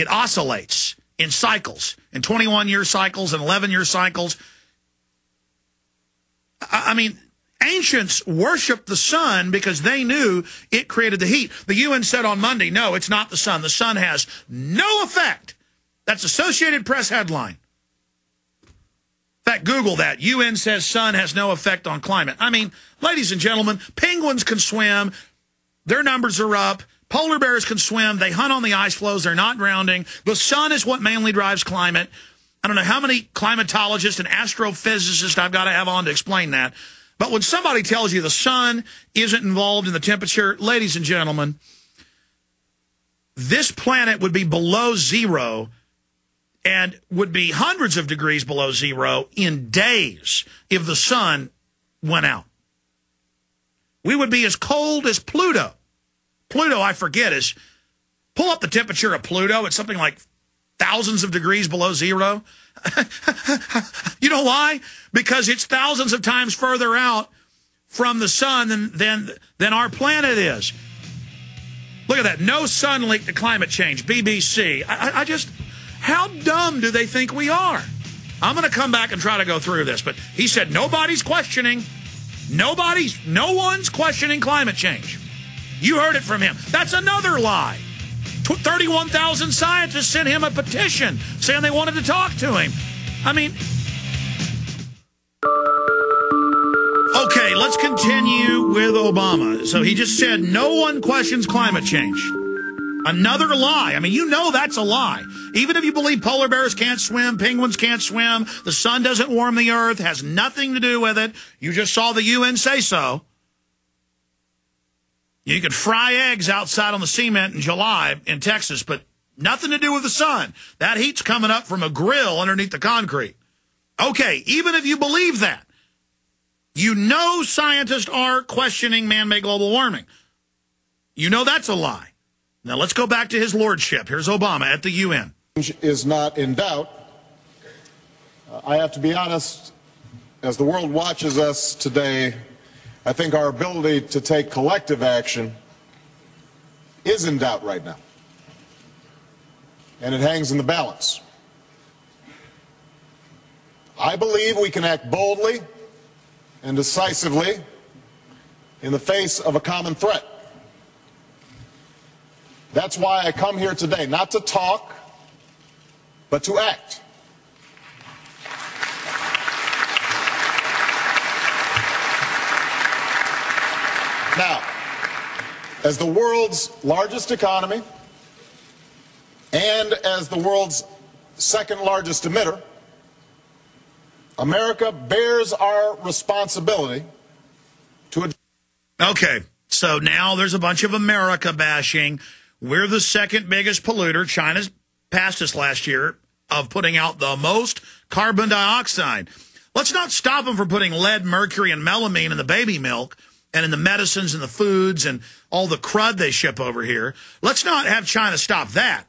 It oscillates in cycles, in 21-year cycles and 11-year cycles. I mean, ancients worshiped the sun because they knew it created the heat. The UN said on Monday, no, it's not the sun. The sun has no effect. That's Associated Press headline. In fact, Google that. UN says sun has no effect on climate. I mean, ladies and gentlemen, penguins can swim. Their numbers are up. Polar bears can swim. They hunt on the ice floes. They're not drowning. The sun is what mainly drives climate. I don't know how many climatologists and astrophysicists I've got to have on to explain that. But when somebody tells you the sun isn't involved in the temperature, ladies and gentlemen, this planet would be below zero and would be hundreds of degrees below zero in days if the sun went out. We would be as cold as Pluto. Pluto, I forget, is, pull up the temperature of Pluto. It's something like thousands of degrees below zero. You know why? Because it's thousands of times further out from the sun than our planet is. Look at that. No sun link to climate change. BBC. I just, how dumb do they think we are? I'm going to come back and try to go through this. But he said nobody's questioning. No one's questioning climate change. You heard it from him. That's another lie. 31,000 scientists sent him a petition saying they wanted to talk to him. I mean, okay, let's continue with Obama. So he just said no one questions climate change. Another lie. I mean, you know that's a lie. Even if you believe polar bears can't swim, penguins can't swim, the sun doesn't warm the earth, has nothing to do with it. You just saw the UN say so. You could fry eggs outside on the cement in July in Texas, but nothing to do with the sun. That heat's coming up from a grill underneath the concrete. Okay, even if you believe that, you know scientists are questioning man-made global warming. You know that's a lie. Now let's go back to his lordship. Here's Obama at the UN. Is not in doubt. I have to be honest, as the world watches us today, I think our ability to take collective action is in doubt right now. And it hangs in the balance. I believe we can act boldly and decisively in the face of a common threat. That's why I come here today, not to talk, but to act. Now, as the world's largest economy and as the world's second largest emitter, America bears our responsibility to... Okay, so now there's a bunch of America bashing. We're the second biggest polluter. China's passed us last year of putting out the most carbon dioxide. Let's not stop them from putting lead, mercury, and melamine in the baby milk and in the medicines and the foods and all the crud they ship over here. Let's not have China stop that.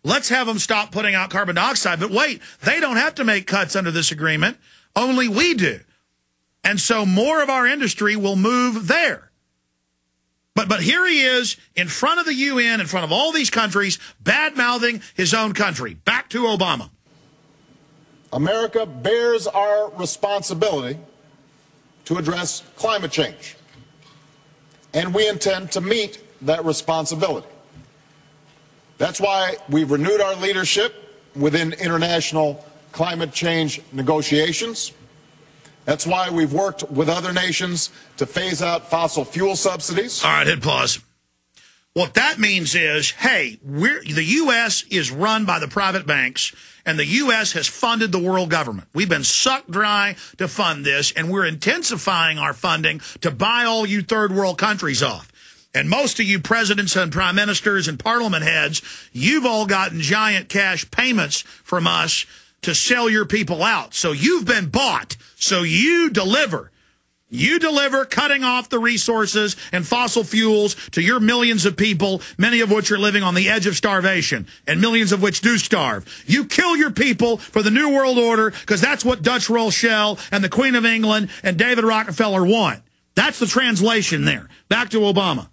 Let's have them stop putting out carbon dioxide. But wait, they don't have to make cuts under this agreement. Only we do. And so more of our industry will move there. But here he is in front of the UN, in front of all these countries, bad-mouthing his own country. Back to Obama. America bears our responsibility to address climate change. And we intend to meet that responsibility. That's why we've renewed our leadership within international climate change negotiations. That's why we've worked with other nations to phase out fossil fuel subsidies. All right, hit pause. What that means is, hey, the U.S. is run by the private banks, and the U.S. has funded the world government. We've been sucked dry to fund this, and we're intensifying our funding to buy all you third world countries off. And most of you presidents and prime ministers and parliament heads, you've all gotten giant cash payments from us to sell your people out. So you've been bought. So you deliver. You deliver, cutting off the resources and fossil fuels to your millions of people, many of which are living on the edge of starvation, and millions of which do starve. You kill your people for the New World Order because that's what Dutch Rothschild and the Queen of England and David Rockefeller want. That's the translation there. Back to Obama.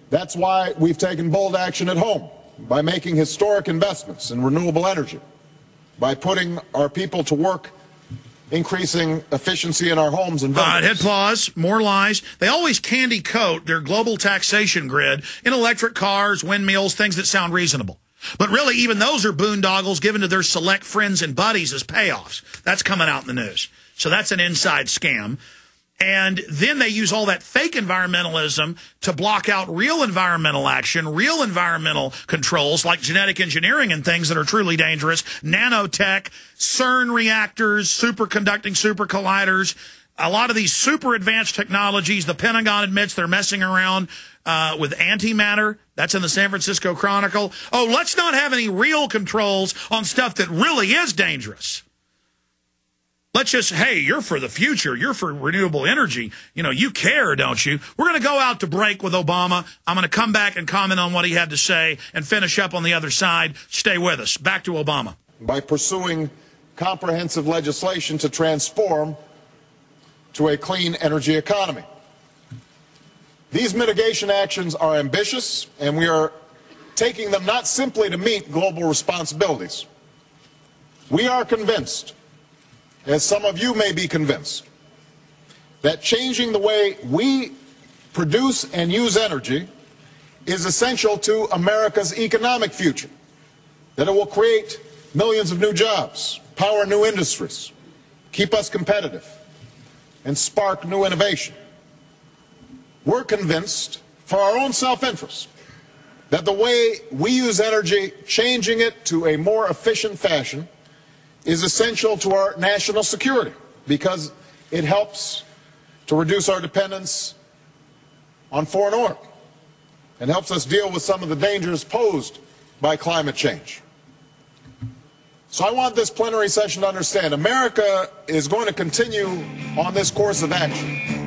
That's why we've taken bold action at home by making historic investments in renewable energy, by putting our people to work, increasing efficiency in our homes and buildings. Hit pause. More lies. They always candy coat their global taxation grid in electric cars, windmills, things that sound reasonable. But really, even those are boondoggles given to their select friends and buddies as payoffs. That's coming out in the news. So that's an inside scam. And then they use all that fake environmentalism to block out real environmental action, real environmental controls like genetic engineering and things that are truly dangerous, nanotech, CERN reactors, superconducting super colliders, a lot of these super advanced technologies. The Pentagon admits they're messing around with antimatter. That's in the San Francisco Chronicle. Oh, let's not have any real controls on stuff that really is dangerous. Let's just, hey, you're for the future. You're for renewable energy. You know, you care, don't you? We're going to go out to break with Obama. I'm going to come back and comment on what he had to say and finish up on the other side. Stay with us. Back to Obama. By pursuing comprehensive legislation to transform to a clean energy economy. These mitigation actions are ambitious, and we are taking them not simply to meet global responsibilities. We are convinced, as some of you may be convinced, that changing the way we produce and use energy is essential to America's economic future, that it will create millions of new jobs, power new industries, keep us competitive, and spark new innovation. We're convinced, for our own self-interest, that the way we use energy, changing it to a more efficient fashion, is essential to our national security because it helps to reduce our dependence on foreign oil and helps us deal with some of the dangers posed by climate change. So I want this plenary session to understand America is going to continue on this course of action.